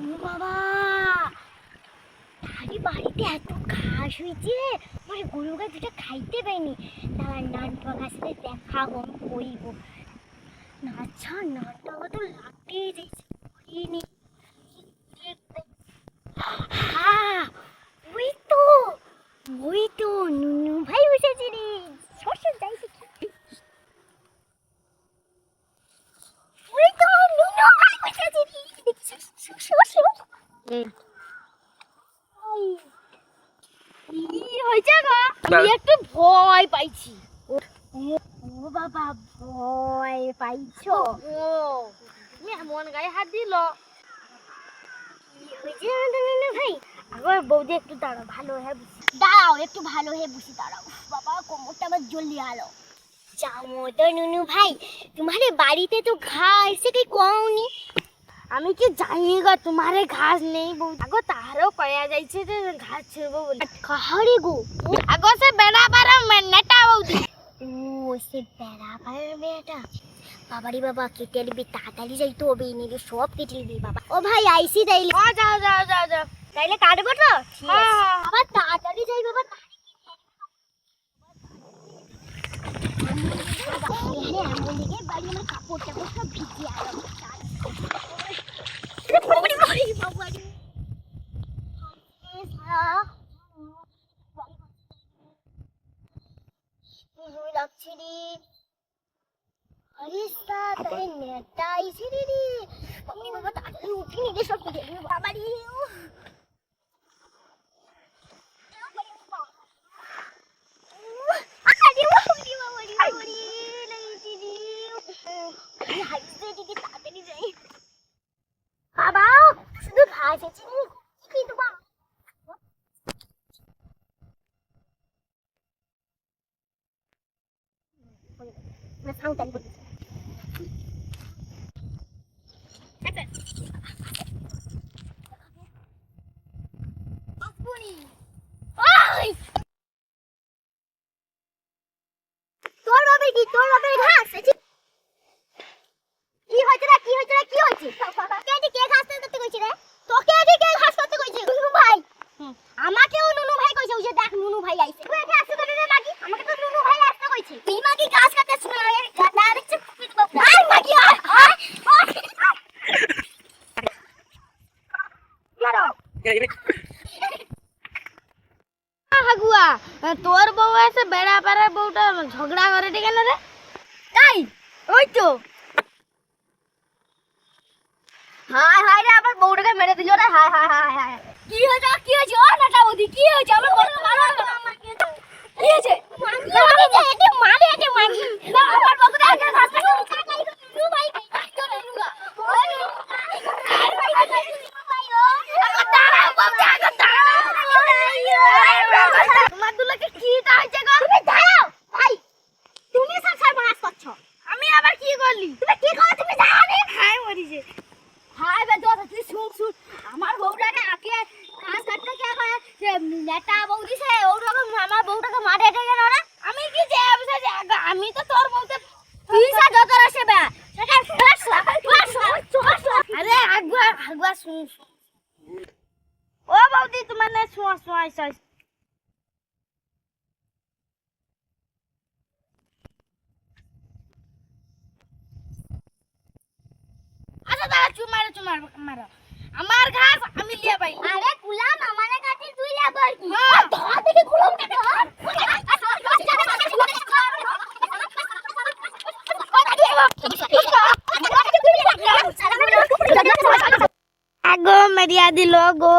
ও বাবা, আরে বাড়িতে এত ঘাস হয়েছে, আমার গরু গাছ দুটো খাইতে পাইনি। তার নানটা গাছতে দেখা কম কইব না। আচ্ছা নানটা তো লাগতেই যাইছে, করিনি। হ্যাঁ, ওই তো ওই তো নুনু ভাই বসেছে রে। শ্বশুর যাইছে কি? ওই তো নুনু ভাই বসেছে রে, দেখছিস? শ্বশুর কি হয়েছে গো? আমি একটু ভয় পাইছি। ও বাবা, ভয় পাইছো? ও তুমি এমন গায়ে হাত দিল। কি হয়েছে নুনু ভাই? আবার বৌদি একটু দাঁড়াও, ভালো হয়ে বসি। দাঁড়াও, একটু ভালো হয়ে বসি, দাঁড়াও। বাবা কোমরটা আমার জলদি আলো। যাও তো নুনু ভাই, তোমারে বাড়িতে তো ঘাস থেকে কওনি। আমি কি জানি গো তোমারে ঘাস নেই বউ। আগো তাহারও কয়া যাইছে যে ঘাস ছিড়বো বলে। কাহারে গো? আগো সে বেড়া বারা নেটা বৌদি। ও সে বেড়া পাড়ার মেয়েটা। বাবারি বাবা, কেটে নিবি, তাড়াতাড়ি যাইতে হবে, নিবি সব কেটে নিবি বাবা। ও ভাই আইসি তাইলে। ও যাও যাও যাও যাও। তাইলে কাটবো তো? হ্যাঁ। আবার তাড়াতাড়ি যাই বাবা। এমন দিকে বাড়ি আমার কাপড় টাপড় সব ভিজে আলো। লাগছে রে। আরে তাড়াতাড়ি নেটটা আইছে রে। আমি বাবা তাড়াতাড়ি উঠি নিয়ে সব কেটে দিবি বাবা রে। বাবা শুধু ঘাস আছে, কি দেবো? তোর বাবার কি, তোর বাবার ঘাস আছে? কি হয়েছে রে, কি হয়েছে রে, কি হয়েছে? কে ঘাস করতে কইছে রে? তোকে কে ঘাস করতে কইছে? নুনু ভাই। আমাকেও নুনু ভাই কইছে। ওই যে দেখ নুনু ভাই আইছে। তুই এখানে আসতে তো রে মাগি, আমাকে তো নুনু ভাই আসতে কইছে। তুই মাগি ঘাস কাটতে শুনে না দেখছিস কি তো বাবা। আই মাগি আয় আয়। মারো। হাগুয়া তোর বউ এসে বেড়া পাড়ার বউটা ঝগড়া করে কেন রে? তাই ওই তো। হায় হায় রে, আমার বউটাকে মেরে দিল রে। হায় হায় হায় হায়। কি হয়েছে, কি হয়েছে? ও নাটা বৌদি, কি হয়েছে? আমার বউটাকে মারো না। কি হয়েছে? মারি যে এতে মারে, এতে মারি। আমার বউটাকে আগে ঘাসটা খাই নুনু ভাই তো নুনুগা। ওই দাঁড়াও বউটা, আগে দাঁড়াও। তোমার দুলাকে কিটা হয়েছে গো? তুমি দাঁড়াও ভাই, তুমি সংসার বাস করছো। আমি আবার কি করলি? তুমি কি করো তুমি জানো না? হাই মরিছে। হায় বে দোস্ত, তুই শুন শুন। আমার বউটাকে আগে ঘাস কাটতে কে কয় যে নেটা বউ দিছে, ওরকম আমার বউটাকে মারে কেন না? আমি কি যে আমি তো তোর বউতে তুইসা যত রসে বে সেটা আরে আগুয়া আগুয়া শুন। ও বৌদি তোমার না শুয়া শুয়া আচ্ছা দাঁড়া, চুমারো চুমারো মারো। আমার ঘাস আমি লিয়ে পাই। আরে কুলাম আমারে কাটি তুই লেবার কি? হ্যাঁ। ধর দেখি কুলাম কাটে। আগো মেরিয়া দিল গো।